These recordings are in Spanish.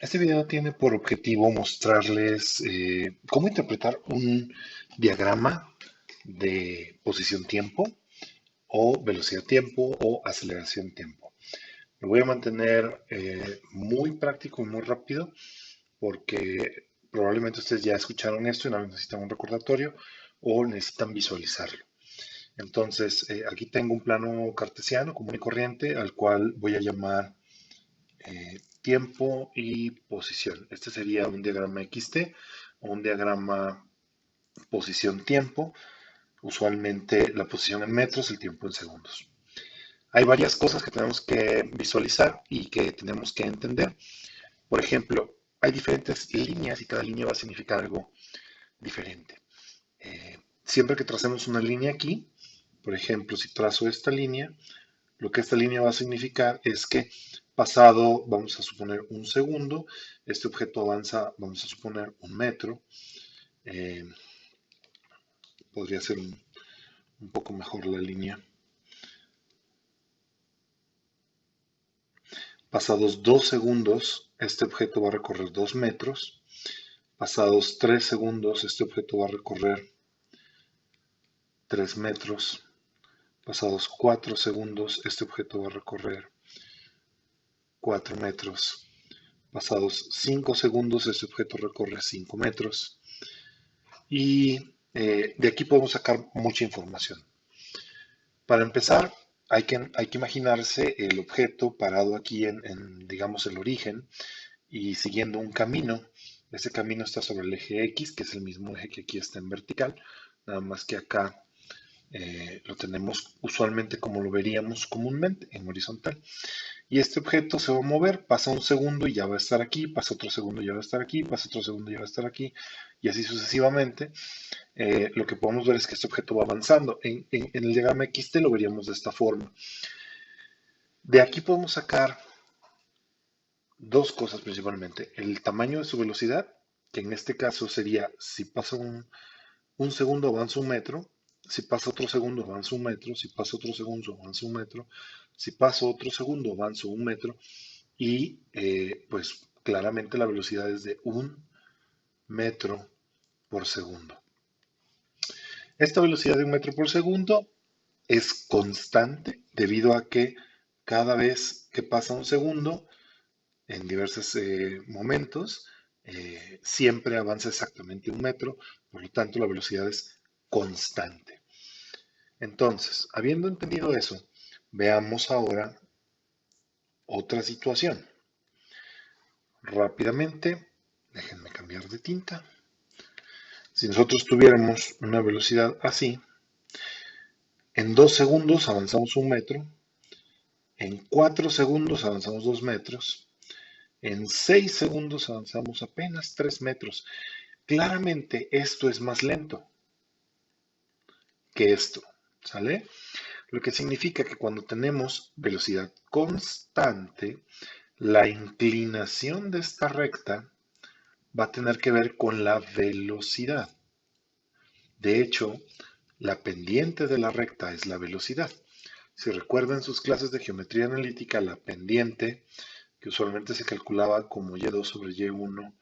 Este video tiene por objetivo mostrarles cómo interpretar un diagrama de posición-tiempo o velocidad-tiempo o aceleración-tiempo. Lo voy a mantener muy práctico y muy rápido porque probablemente ustedes ya escucharon esto y no necesitan un recordatorio o necesitan visualizarlo. Entonces, aquí tengo un plano cartesiano común y corriente al cual voy a llamar tiempo y posición. Este sería un diagrama XT o un diagrama posición-tiempo. Usualmente la posición en metros, el tiempo en segundos. Hay varias cosas que tenemos que visualizar y que tenemos que entender. Por ejemplo, hay diferentes líneas y cada línea va a significar algo diferente. Siempre que tracemos una línea aquí, por ejemplo, si trazo esta línea, lo que esta línea va a significar es que pasado, vamos a suponer un segundo, este objeto avanza, vamos a suponer un metro. Eh, Podría ser un poco mejor la línea. Pasados 2 segundos, este objeto va a recorrer 2 metros. Pasados 3 segundos, este objeto va a recorrer 3 metros. Pasados 4 segundos, este objeto va a recorrer 4 metros. Pasados 5 segundos, este objeto recorre 5 metros. Y de aquí podemos sacar mucha información. Para empezar, hay que imaginarse el objeto parado aquí digamos, el origen y siguiendo un camino. Ese camino está sobre el eje X, que es el mismo eje que aquí está en vertical, nada más que acá lo tenemos usualmente como lo veríamos comúnmente, en horizontal. Y este objeto se va a mover, pasa un segundo y ya va a estar aquí, pasa otro segundo y ya va a estar aquí, pasa otro segundo y ya va a estar aquí, y así sucesivamente. Lo que podemos ver es que este objeto va avanzando. En el diagrama XT lo veríamos de esta forma. De aquí podemos sacar dos cosas principalmente. El tamaño de su velocidad, que en este caso sería si pasa un segundo avanza un metro, si pasa otro segundo avanza un metro, si pasa otro segundo avanza un metro, si pasa otro segundo avanza un metro y pues claramente la velocidad es de 1 metro por segundo. Esta velocidad de 1 metro por segundo es constante debido a que cada vez que pasa un segundo, en diversos momentos, siempre avanza exactamente 1 metro, por lo tanto la velocidad es constante. Entonces, habiendo entendido eso, veamos ahora otra situación. Rápidamente, déjenme cambiar de tinta. Si nosotros tuviéramos una velocidad así, en 2 segundos avanzamos 1 metro, en 4 segundos avanzamos 2 metros, en 6 segundos avanzamos apenas 3 metros. Claramente esto es más lento que esto, ¿sale? Lo que significa que cuando tenemos velocidad constante, la inclinación de esta recta va a tener que ver con la velocidad. De hecho, la pendiente de la recta es la velocidad. Si recuerdan sus clases de geometría analítica, la pendiente, que usualmente se calculaba como y2 sobre y1,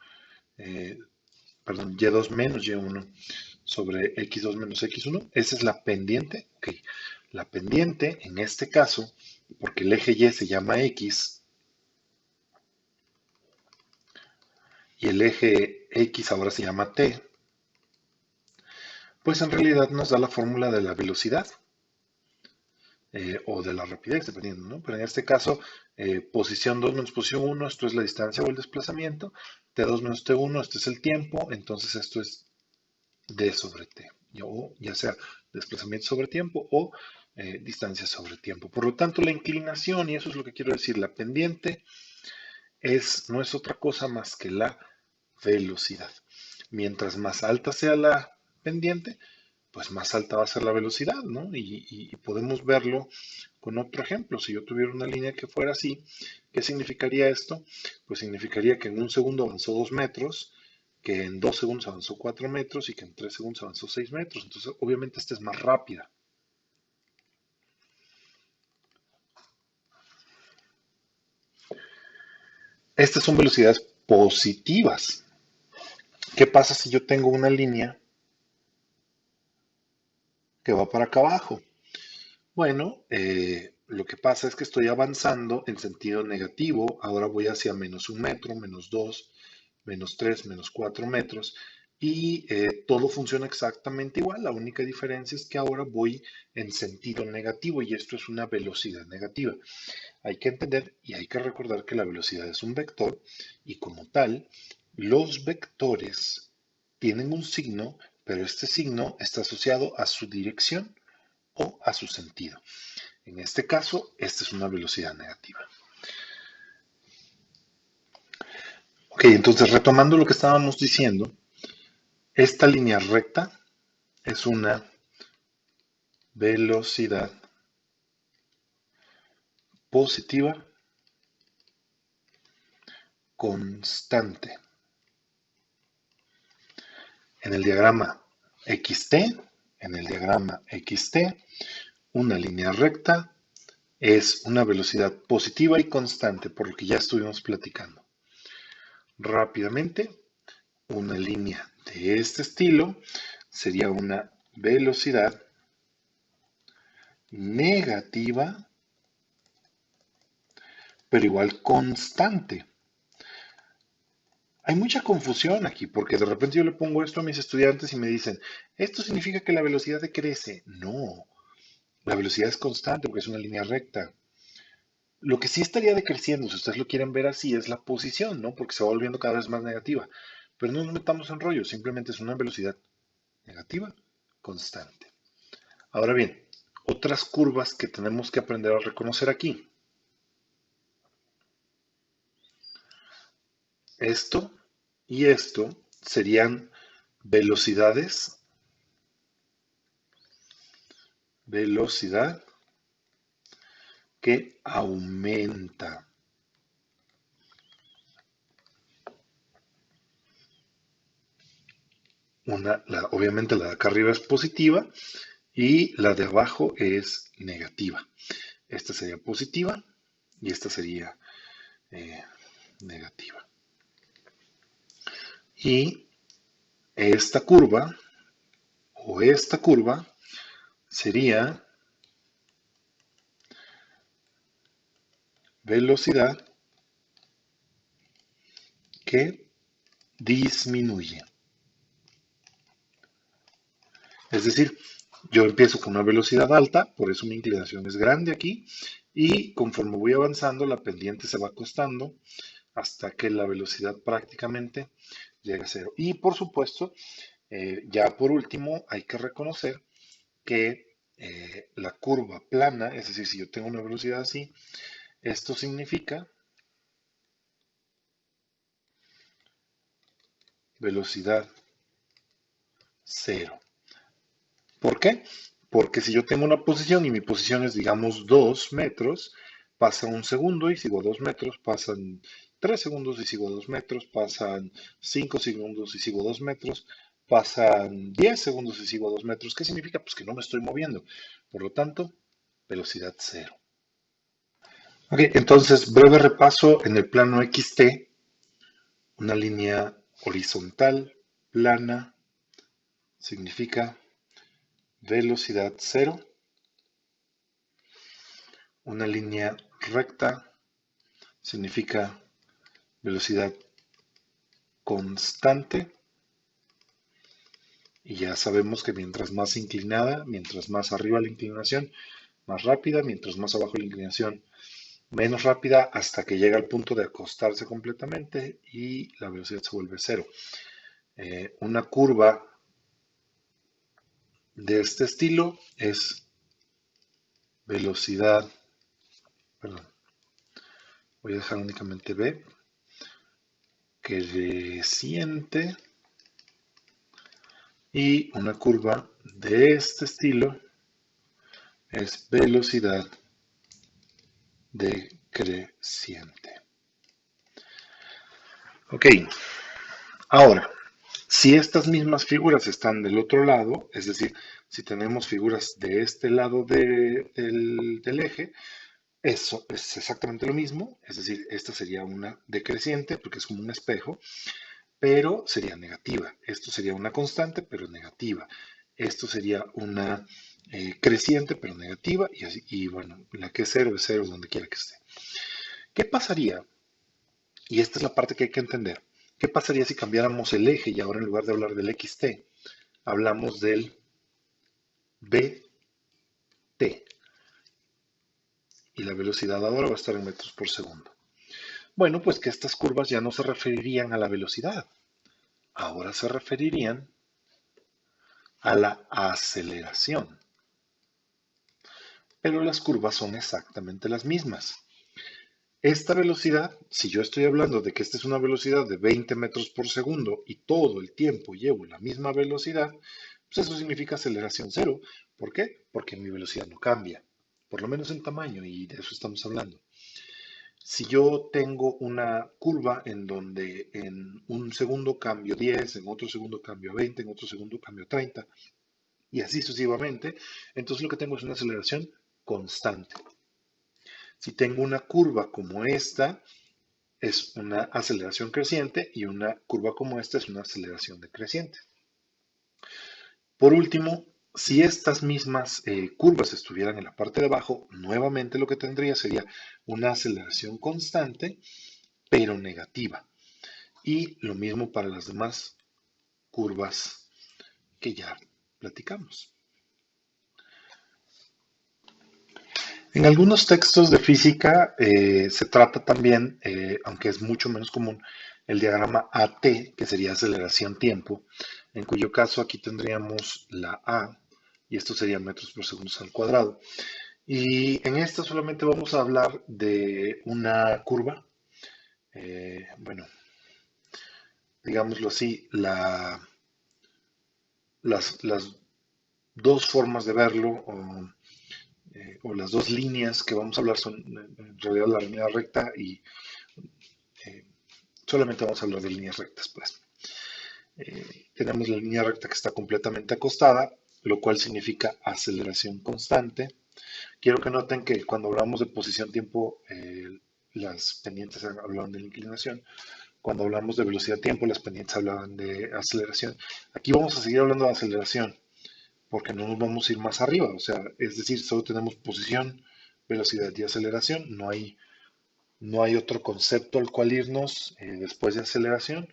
perdón, y2 menos y1 sobre x2 menos x1, esa es la pendiente. Ok, la pendiente en este caso, porque el eje y se llama x y el eje x ahora se llama t, pues en realidad nos da la fórmula de la velocidad o de la rapidez, dependiendo, ¿no? Pero en este caso, posición 2 menos posición 1, esto es la distancia o el desplazamiento, t2 menos t1, este es el tiempo, entonces esto es d sobre t, o ya sea desplazamiento sobre tiempo o distancia sobre tiempo. Por lo tanto, la inclinación, y eso es lo que quiero decir, la pendiente no es otra cosa más que la velocidad. Mientras más alta sea la pendiente, pues más alta va a ser la velocidad, ¿no? Y podemos verlo con otro ejemplo. Si yo tuviera una línea que fuera así, ¿qué significaría esto? Pues significaría que en un segundo avanzó 2 metros, que en 2 segundos avanzó 4 metros y que en 3 segundos avanzó 6 metros. Entonces, obviamente, esta es más rápida. Estas son velocidades positivas. ¿Qué pasa si yo tengo una línea que va para acá abajo? Bueno, lo que pasa es que estoy avanzando en sentido negativo. Ahora voy hacia menos 1 metro, menos 2, menos 3, menos 4 metros. Y todo funciona exactamente igual. La única diferencia es que ahora voy en sentido negativo y esto es una velocidad negativa. Hay que entender y hay que recordar que la velocidad es un vector y como tal, los vectores tienen un signo, pero este signo está asociado a su dirección o a su sentido. En este caso, esta es una velocidad negativa. Ok, entonces retomando lo que estábamos diciendo, esta línea recta es una velocidad positiva constante. En el diagrama XT, una línea recta es una velocidad positiva y constante, por lo que ya estuvimos platicando. Rápidamente, una línea de este estilo sería una velocidad negativa, pero igual constante. Hay mucha confusión aquí, porque de repente yo le pongo esto a mis estudiantes y me dicen, ¿esto significa que la velocidad decrece? No, la velocidad es constante porque es una línea recta. Lo que sí estaría decreciendo, si ustedes lo quieren ver así, es la posición, ¿no? Porque se va volviendo cada vez más negativa. Pero no nos metamos en rollo, simplemente es una velocidad negativa constante. Ahora bien, otras curvas que tenemos que aprender a reconocer aquí. Esto y esto serían velocidad que aumenta. Obviamente la de acá arriba es positiva y la de abajo es negativa. Esta sería positiva y esta sería negativa. Y esta curva sería velocidad que disminuye. Es decir, yo empiezo con una velocidad alta, por eso mi inclinación es grande aquí, y conforme voy avanzando, la pendiente se va acostando hasta que la velocidad prácticamente llega a cero. Y por supuesto, ya por último, hay que reconocer que la curva plana, es decir, si yo tengo una velocidad así, esto significa velocidad cero. ¿Por qué? Porque si yo tengo una posición y mi posición es, digamos, 2 metros, pasa un segundo y sigo 2 metros, pasan 3 segundos y sigo 2 metros, pasan 5 segundos y sigo 2 metros, pasan 10 segundos y sigo 2 metros. ¿Qué significa? Pues que no me estoy moviendo. Por lo tanto, velocidad cero. Ok, entonces, breve repaso en el plano XT, una línea horizontal, plana, significa velocidad cero. Una línea recta significa velocidad constante. Y ya sabemos que mientras más inclinada, mientras más arriba la inclinación, más rápida, mientras más abajo la inclinación, menos rápida, hasta que llega al punto de acostarse completamente y la velocidad se vuelve cero. Una curva de este estilo es velocidad, perdón, voy a dejar únicamente B, creciente, y una curva de este estilo es velocidad decreciente. Ok, ahora, si estas mismas figuras están del otro lado, es decir, si tenemos figuras de este lado del eje, Eso es exactamente lo mismo, es decir, esta sería una decreciente porque es como un espejo, pero sería negativa. Esto sería una constante, pero negativa. Esto sería una creciente, pero negativa, y, así, y bueno, la que es cero donde quiera que esté. ¿Qué pasaría? Y esta es la parte que hay que entender. ¿Qué pasaría si cambiáramos el eje y ahora en lugar de hablar del xt, hablamos del bt? Y la velocidad ahora va a estar en metros por segundo. Bueno, pues que estas curvas ya no se referirían a la velocidad, ahora se referirían a la aceleración. Pero las curvas son exactamente las mismas. Esta velocidad, si yo estoy hablando de que esta es una velocidad de 20 metros por segundo y todo el tiempo llevo la misma velocidad, pues eso significa aceleración cero. ¿Por qué? Porque mi velocidad no cambia, por lo menos en tamaño, y de eso estamos hablando. Si yo tengo una curva en donde en un segundo cambio 10, en otro segundo cambio 20, en otro segundo cambio 30, y así sucesivamente, entonces lo que tengo es una aceleración constante. Si tengo una curva como esta, es una aceleración creciente y una curva como esta es una aceleración decreciente. Por último, si estas mismas curvas estuvieran en la parte de abajo, nuevamente lo que tendría sería una aceleración constante, pero negativa. Y lo mismo para las demás curvas que ya platicamos. En algunos textos de física se trata también, aunque es mucho menos común, el diagrama AT, que sería aceleración-tiempo, en cuyo caso aquí tendríamos la A, y esto sería metros por segundo al cuadrado. Y en esta solamente vamos a hablar de una curva, bueno, digámoslo así, las dos formas de verlo, o las dos líneas que vamos a hablar son en realidad la línea recta y eh, solamente vamos a hablar de líneas rectas, pues. Tenemos la línea recta que está completamente acostada, lo cual significa aceleración constante. Quiero que noten que cuando hablamos de posición-tiempo, las pendientes hablaban de la inclinación. Cuando hablamos de velocidad-tiempo, las pendientes hablaban de aceleración. Aquí vamos a seguir hablando de aceleración, porque no nos vamos a ir más arriba. O sea, es decir, solo tenemos posición, velocidad y aceleración. No hay otro concepto al cual irnos después de aceleración.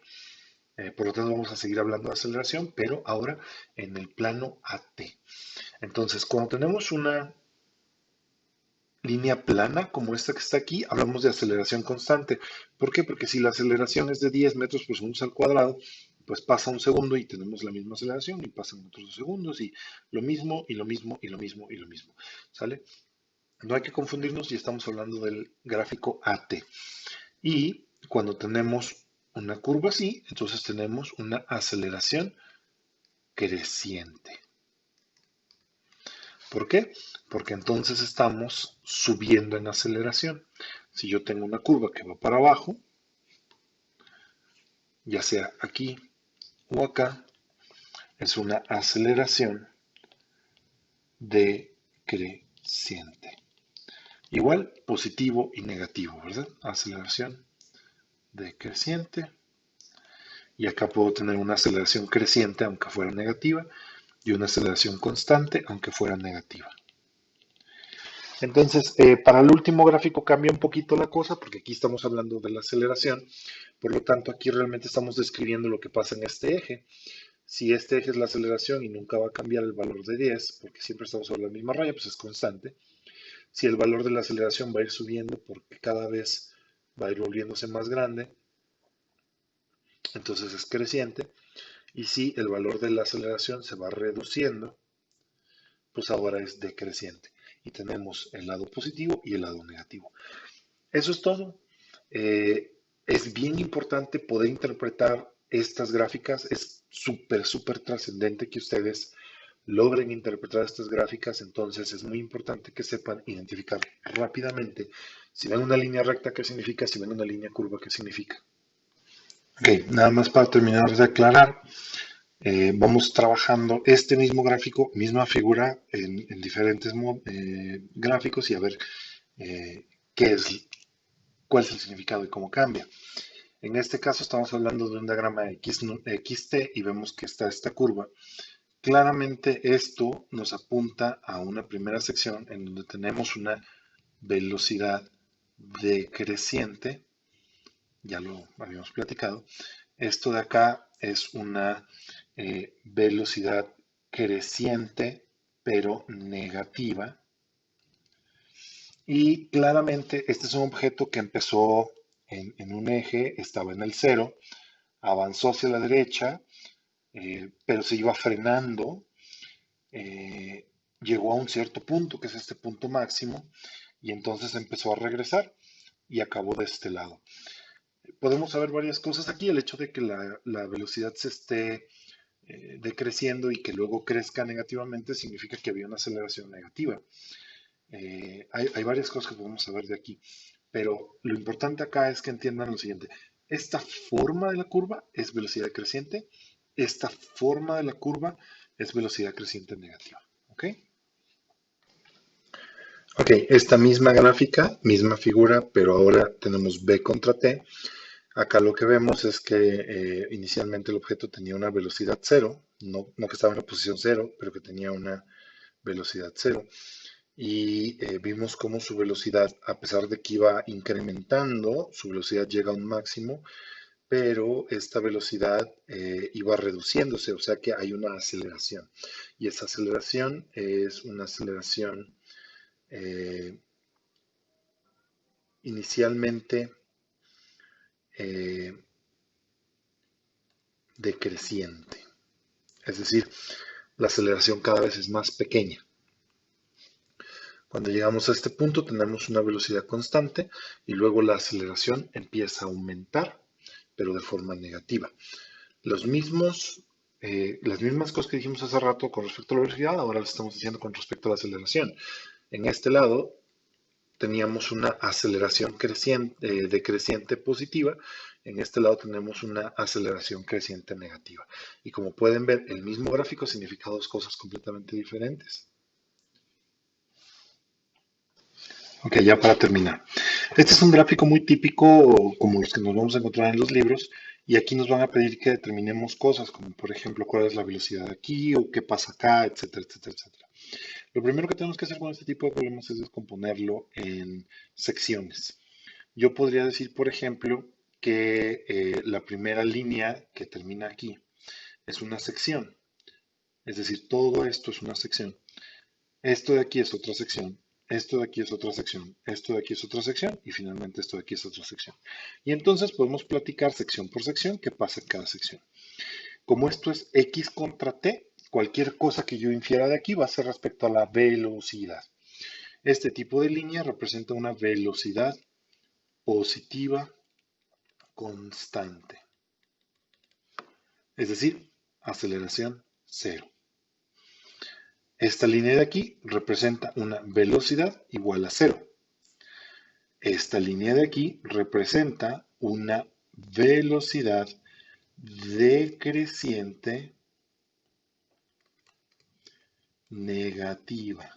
Por lo tanto, vamos a seguir hablando de aceleración, pero ahora en el plano AT. Entonces, cuando tenemos una línea plana como esta que está aquí, hablamos de aceleración constante. ¿Por qué? Porque si la aceleración es de 10 metros por segundo al cuadrado, pues pasa un segundo y tenemos la misma aceleración y pasan otros 2 segundos y lo mismo y lo mismo y lo mismo y lo mismo. ¿Sale? No hay que confundirnos y estamos hablando del gráfico AT. Y cuando tenemos una curva así, entonces tenemos una aceleración creciente. ¿Por qué? Porque entonces estamos subiendo en aceleración. Si yo tengo una curva que va para abajo, ya sea aquí o acá, es una aceleración decreciente. Igual positivo y negativo, ¿verdad? Aceleración decreciente. Y acá puedo tener una aceleración creciente aunque fuera negativa y una aceleración constante aunque fuera negativa. Entonces, para el último gráfico cambia un poquito la cosa porque aquí estamos hablando de la aceleración. Por lo tanto, aquí realmente estamos describiendo lo que pasa en este eje. Si este eje es la aceleración y nunca va a cambiar el valor de 10, porque siempre estamos sobre la misma raya, pues es constante. Si el valor de la aceleración va a ir subiendo porque cada vez va a ir volviéndose más grande, entonces es creciente. Y si el valor de la aceleración se va reduciendo, pues ahora es decreciente. Y tenemos el lado positivo y el lado negativo. Eso es todo. Es bien importante poder interpretar estas gráficas. Es súper trascendente que ustedes logren interpretar estas gráficas. Entonces es muy importante que sepan identificar rápidamente si ven una línea recta, qué significa, si ven una línea curva, qué significa. Ok, nada más para terminar de aclarar. Vamos trabajando este mismo gráfico, misma figura en diferentes gráficos y a ver cuál es el significado y cómo cambia. En este caso estamos hablando de un diagrama XT y vemos que está esta curva. Claramente esto nos apunta a una primera sección en donde tenemos una velocidad decreciente, ya lo habíamos platicado. Esto de acá es una velocidad creciente pero negativa. Y claramente este es un objeto que empezó en un eje, estaba en el cero, avanzó hacia la derecha, pero se iba frenando, llegó a un cierto punto, que es este punto máximo, y entonces empezó a regresar y acabó de este lado. Podemos saber varias cosas aquí, el hecho de que la velocidad se esté decreciendo y que luego crezca negativamente significa que había una aceleración negativa. Hay varias cosas que podemos saber de aquí, pero lo importante acá es que entiendan lo siguiente. Esta forma de la curva es velocidad creciente, esta forma de la curva es velocidad creciente negativa. ¿Ok? Ok, esta misma gráfica, misma figura, pero ahora tenemos B contra T. Acá lo que vemos es que inicialmente el objeto tenía una velocidad cero, no que estaba en la posición cero, pero que tenía una velocidad cero. Y vimos cómo su velocidad, a pesar de que iba incrementando, su velocidad llega a un máximo, pero esta velocidad iba reduciéndose, o sea que hay una aceleración. Y esa aceleración es una aceleración inicialmente eh, decreciente. Es decir, la aceleración cada vez es más pequeña. Cuando llegamos a este punto tenemos una velocidad constante y luego la aceleración empieza a aumentar, pero de forma negativa. Las mismas cosas que dijimos hace rato con respecto a la velocidad, ahora las estamos diciendo con respecto a la aceleración. En este lado teníamos una aceleración decreciente positiva, en este lado tenemos una aceleración creciente negativa. Y como pueden ver, el mismo gráfico significa dos cosas completamente diferentes. Ok, ya para terminar. Este es un gráfico muy típico, como los que nos vamos a encontrar en los libros, y aquí nos van a pedir que determinemos cosas, como por ejemplo cuál es la velocidad aquí o qué pasa acá, etcétera, etcétera, etcétera. Lo primero que tenemos que hacer con este tipo de problemas es descomponerlo en secciones. Yo podría decir, por ejemplo, que la primera línea que termina aquí es una sección, es decir, todo esto es una sección. Esto de aquí es otra sección, esto de aquí es otra sección, esto de aquí es otra sección y finalmente esto de aquí es otra sección. Y entonces podemos platicar sección por sección qué pasa en cada sección. Como esto es X contra T, cualquier cosa que yo infiera de aquí va a ser respecto a la velocidad. Este tipo de línea representa una velocidad positiva constante, es decir, aceleración cero. Esta línea de aquí representa una velocidad igual a cero. Esta línea de aquí representa una velocidad decreciente negativa.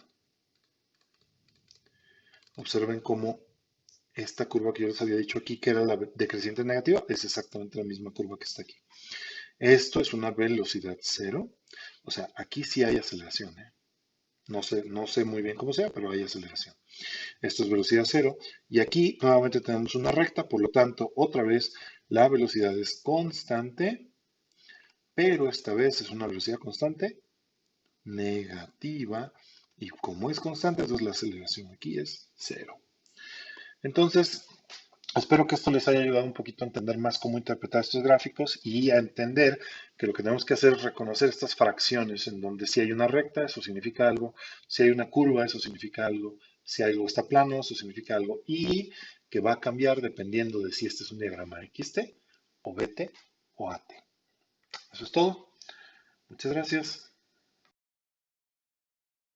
Observen cómo esta curva que yo les había dicho aquí, que era la decreciente negativa, es exactamente la misma curva que está aquí. Esto es una velocidad cero. O sea, aquí sí hay aceleración. No sé muy bien cómo sea, pero hay aceleración. Esto es velocidad cero. Y aquí nuevamente tenemos una recta, por lo tanto, otra vez la velocidad es constante, pero esta vez es una velocidad constante negativa. Y como es constante, entonces la aceleración aquí es cero. Entonces, espero que esto les haya ayudado un poquito a entender más cómo interpretar estos gráficos y a entender que lo que tenemos que hacer es reconocer estas fracciones en donde si hay una recta, eso significa algo, si hay una curva, eso significa algo, si algo está plano, eso significa algo, y que va a cambiar dependiendo de si este es un diagrama XT o BT o AT. Eso es todo. Muchas gracias.